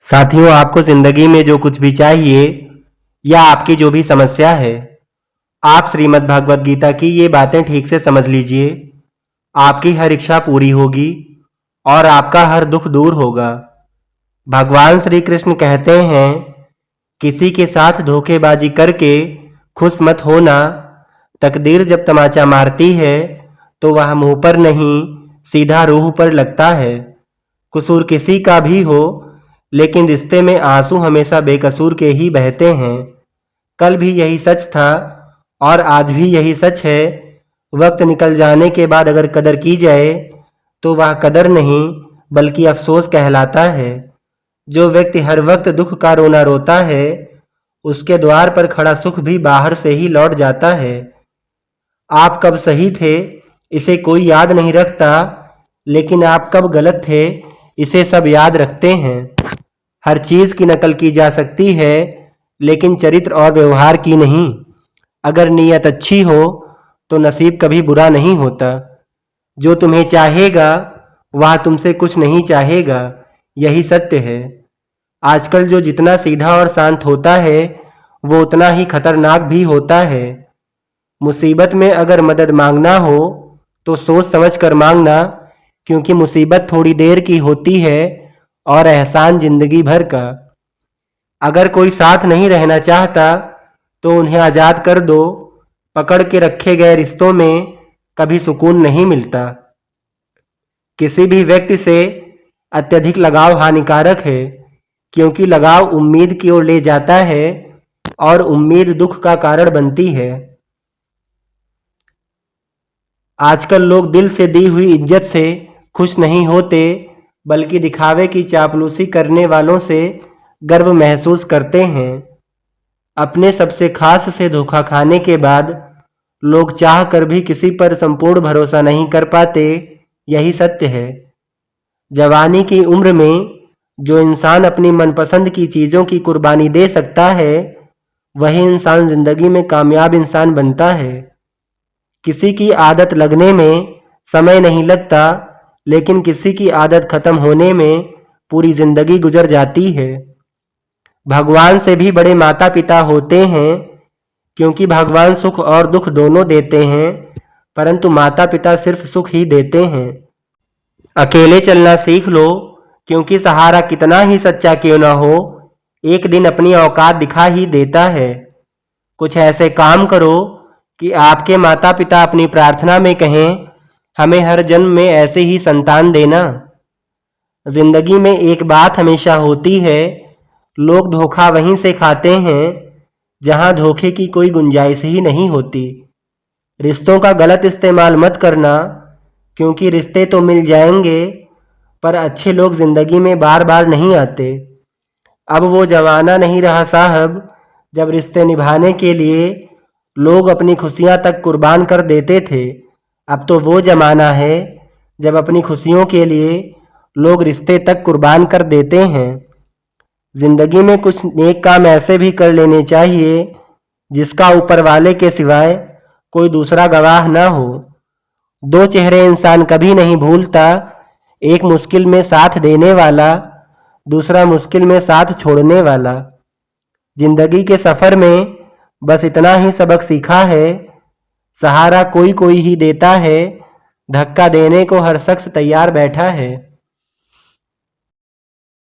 साथियों, आपको जिंदगी में जो कुछ भी चाहिए या आपकी जो भी समस्या है, आप श्रीमद् भागवत गीता की ये बातें ठीक से समझ लीजिए। आपकी हर इच्छा पूरी होगी और आपका हर दुख दूर होगा। भगवान श्री कृष्ण कहते हैं, किसी के साथ धोखेबाजी करके खुश मत होना। तकदीर जब तमाचा मारती है तो वह मुंह पर नहीं, सीधा रूह पर लगता है। कसूर किसी का भी हो, लेकिन रिश्ते में आंसू हमेशा बेकसूर के ही बहते हैं। कल भी यही सच था और आज भी यही सच है। वक्त निकल जाने के बाद अगर कदर की जाए तो वह कदर नहीं बल्कि अफसोस कहलाता है। जो व्यक्ति हर वक्त दुख का रोना रोता है, उसके द्वार पर खड़ा सुख भी बाहर से ही लौट जाता है। आप कब सही थे इसे कोई याद नहीं रखता, लेकिन आप कब गलत थे इसे सब याद रखते हैं। हर चीज की नकल की जा सकती है, लेकिन चरित्र और व्यवहार की नहीं। अगर नीयत अच्छी हो तो नसीब कभी बुरा नहीं होता। जो तुम्हें चाहेगा वह तुमसे कुछ नहीं चाहेगा, यही सत्य है। आजकल जो जितना सीधा और शांत होता है वो उतना ही खतरनाक भी होता है। मुसीबत में अगर मदद मांगना हो तो सोच समझ कर मांगना, क्योंकि मुसीबत थोड़ी देर की होती है और एहसान जिंदगी भर का। अगर कोई साथ नहीं रहना चाहता तो उन्हें आजाद कर दो। पकड़ के रखे गए रिश्तों में कभी सुकून नहीं मिलता। किसी भी व्यक्ति से अत्यधिक लगाव हानिकारक है, क्योंकि लगाव उम्मीद की ओर ले जाता है और उम्मीद दुख का कारण बनती है। आजकल लोग दिल से दी हुई इज्जत से खुश नहीं होते, बल्कि दिखावे की चापलूसी करने वालों से गर्व महसूस करते हैं। अपने सबसे खास से धोखा खाने के बाद लोग चाह कर भी किसी पर संपूर्ण भरोसा नहीं कर पाते, यही सत्य है। जवानी की उम्र में जो इंसान अपनी मनपसंद की चीज़ों की कुर्बानी दे सकता है, वही इंसान जिंदगी में कामयाब इंसान बनता है। किसी की आदत लगने में समय नहीं लगता, लेकिन किसी की आदत खत्म होने में पूरी जिंदगी गुजर जाती है। भगवान से भी बड़े माता पिता होते हैं, क्योंकि भगवान सुख और दुख दोनों देते हैं, परंतु माता पिता सिर्फ सुख ही देते हैं। अकेले चलना सीख लो, क्योंकि सहारा कितना ही सच्चा क्यों ना हो, एक दिन अपनी औकात दिखा ही देता है। कुछ ऐसे काम करो कि आपके माता पिता अपनी प्रार्थना में कहें, हमें हर जन्म में ऐसे ही संतान देना। जिंदगी में एक बात हमेशा होती है, लोग धोखा वहीं से खाते हैं जहां धोखे की कोई गुंजाइश ही नहीं होती। रिश्तों का गलत इस्तेमाल मत करना, क्योंकि रिश्ते तो मिल जाएंगे पर अच्छे लोग जिंदगी में बार बार नहीं आते। अब वो जमाना नहीं रहा साहब, जब रिश्ते निभाने के लिए लोग अपनी खुशियां तक कुर्बान कर देते थे। अब तो वो जमाना है जब अपनी खुशियों के लिए लोग रिश्ते तक कुर्बान कर देते हैं। जिंदगी में कुछ नेक काम ऐसे भी कर लेने चाहिए जिसका ऊपर वाले के सिवाय कोई दूसरा गवाह ना हो। दो चेहरे इंसान कभी नहीं भूलता, एक मुश्किल में साथ देने वाला, दूसरा मुश्किल में साथ छोड़ने वाला। जिंदगी के सफर में बस इतना ही सबक सीखा है, सहारा कोई कोई ही देता है, धक्का देने को हर शख्स तैयार बैठा है।